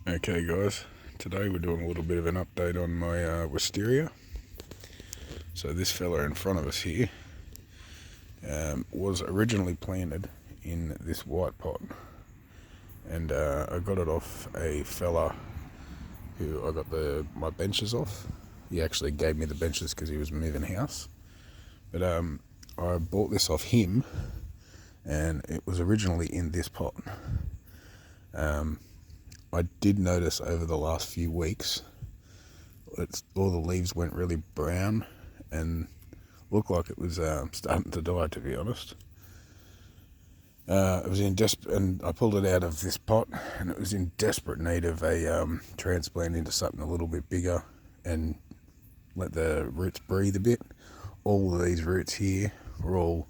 Okay guys, today we're doing a little bit of an update on my wisteria. So this fella in front of us here was originally planted in this white pot, and I got it off a fella who I got my benches off. He actually gave me the benches because he was moving house, but I bought this off him and it was originally in this pot. I did notice over the last few weeks all the leaves went really brown and looked like it was starting to die, to be honest. It was and I pulled it out of this pot and it was in desperate need of a transplant into something a little bit bigger and let the roots breathe a bit. All of these roots here were all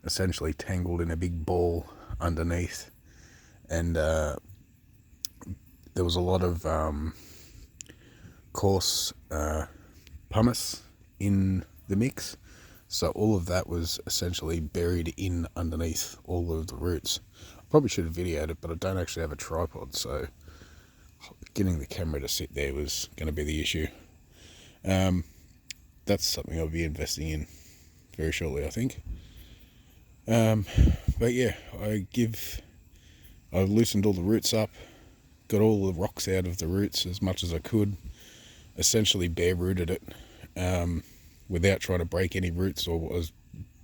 essentially tangled in a big ball underneath, and there was a lot of coarse pumice in the mix, so all of that was essentially buried in underneath all of the roots. I probably should have videoed it, but I don't actually have a tripod, so getting the camera to sit there was going to be the issue. That's something I'll be investing in very shortly, I think. But yeah, I loosened all the roots up, got all the rocks out of the roots as much as I could, essentially bare rooted it without trying to break any roots, or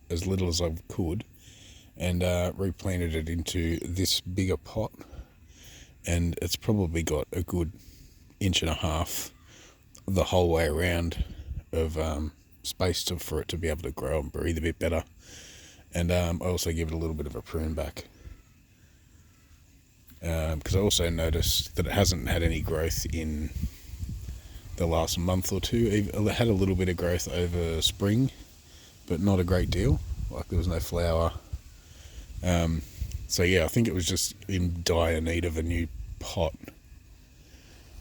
as little as I could, and replanted it into this bigger pot, and it's probably got a good 1.5 inches the whole way around of space for it to be able to grow and breathe a bit better. And I also give it a little bit of a prune back, because I also noticed that it hasn't had any growth in the last month or two. It had a little bit of growth over spring, but not a great deal. Like, there was no flower. So yeah, I think it was just in dire need of a new pot.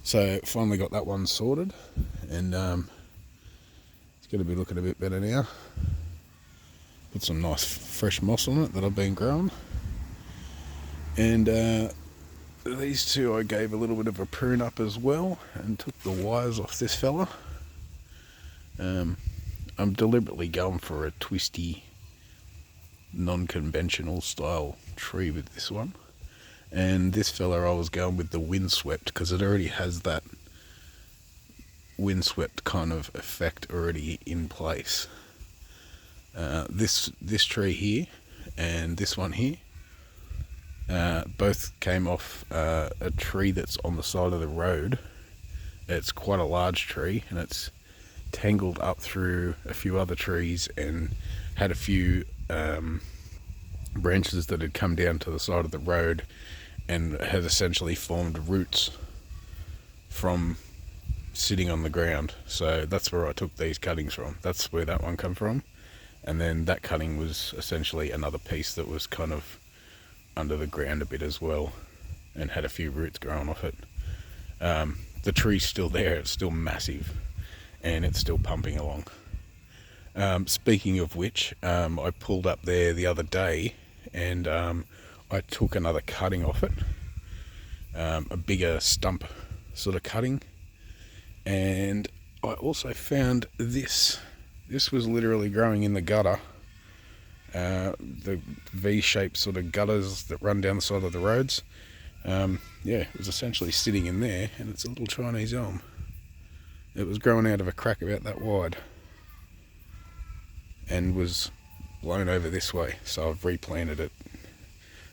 So finally got that one sorted, and it's going to be looking a bit better now. Put some nice fresh moss on it that I've been growing. And these two I gave a little bit of a prune up as well, and took the wires off this fella. I'm deliberately going for a twisty, non-conventional style tree with this one. And this fella I was going with the windswept, because it already has that windswept kind of effect already in place. This tree here and this one here both came off a tree that's on the side of the road. It's quite a large tree, and it's tangled up through a few other trees and had a few branches that had come down to the side of the road and had essentially formed roots from sitting on the ground. So that's where I took these cuttings from. That's where that one come from. And then that cutting was essentially another piece that was kind of under the ground a bit as well, and had a few roots growing off it. The tree's still there, it's still massive, and it's still pumping along. Speaking of which, I pulled up there the other day, and I took another cutting off it, a bigger stump sort of cutting, and I also found this. This was literally growing in the gutter, the V-shaped sort of gutters that run down the side of the roads. Yeah, it was essentially sitting in there, and it's a little Chinese elm. It was growing out of a crack about that wide, and was blown over this way, so I've replanted it.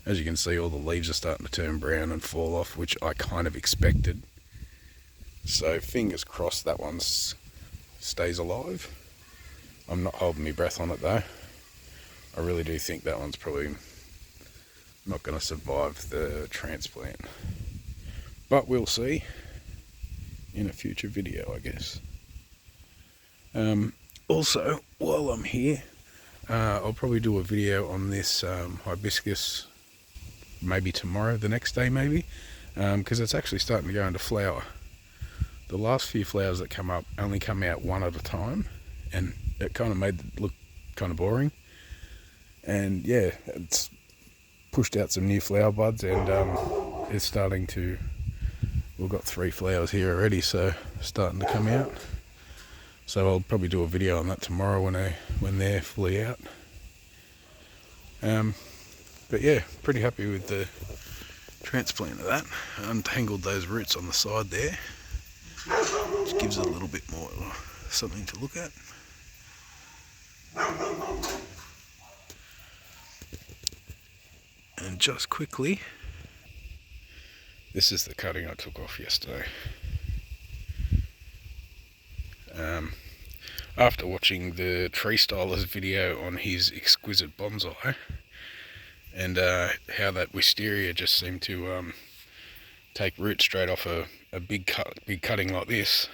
As you can see, all the leaves are starting to turn brown and fall off, which I kind of expected. So fingers crossed that one stays alive. I'm not holding my breath on it though. I really do think that one's probably not going to survive the transplant. But we'll see in a future video, I guess. Also, while I'm here, I'll probably do a video on this hibiscus maybe tomorrow, the next day maybe, because it's actually starting to go into flower. The last few flowers that come up only come out one at a time, and it kind of made it look kind of boring. And yeah, it's pushed out some new flower buds, and it's starting to we've got 3 flowers here already, so starting to come out. So I'll probably do a video on that tomorrow when they're fully out. But yeah, pretty happy with the transplant of that. I untangled those roots on the side there, which gives it a little bit more something to look at. And just quickly, this is the cutting I took off yesterday. After watching the tree styler's video on his exquisite bonsai, and how that wisteria just seemed to take root straight off a big cutting like this,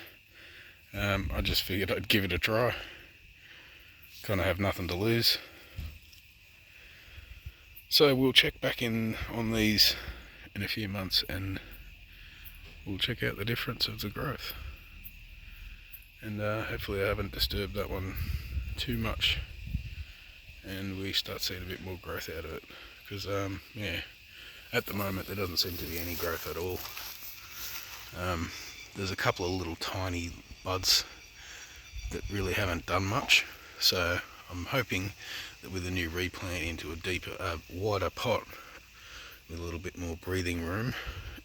I just figured I'd give it a try. Kind of have nothing to lose. So we'll check back in on these in a few months and we'll check out the difference of the growth. And hopefully I haven't disturbed that one too much and we start seeing a bit more growth out of it, because yeah, at the moment there doesn't seem to be any growth at all. There's a couple of little tiny buds that really haven't done much, so I'm hoping that with a new replant into a deeper, wider pot with a little bit more breathing room,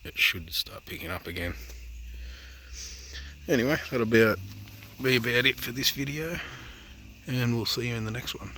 it should start picking up again. Anyway, that'll be about it for this video, and we'll see you in the next one.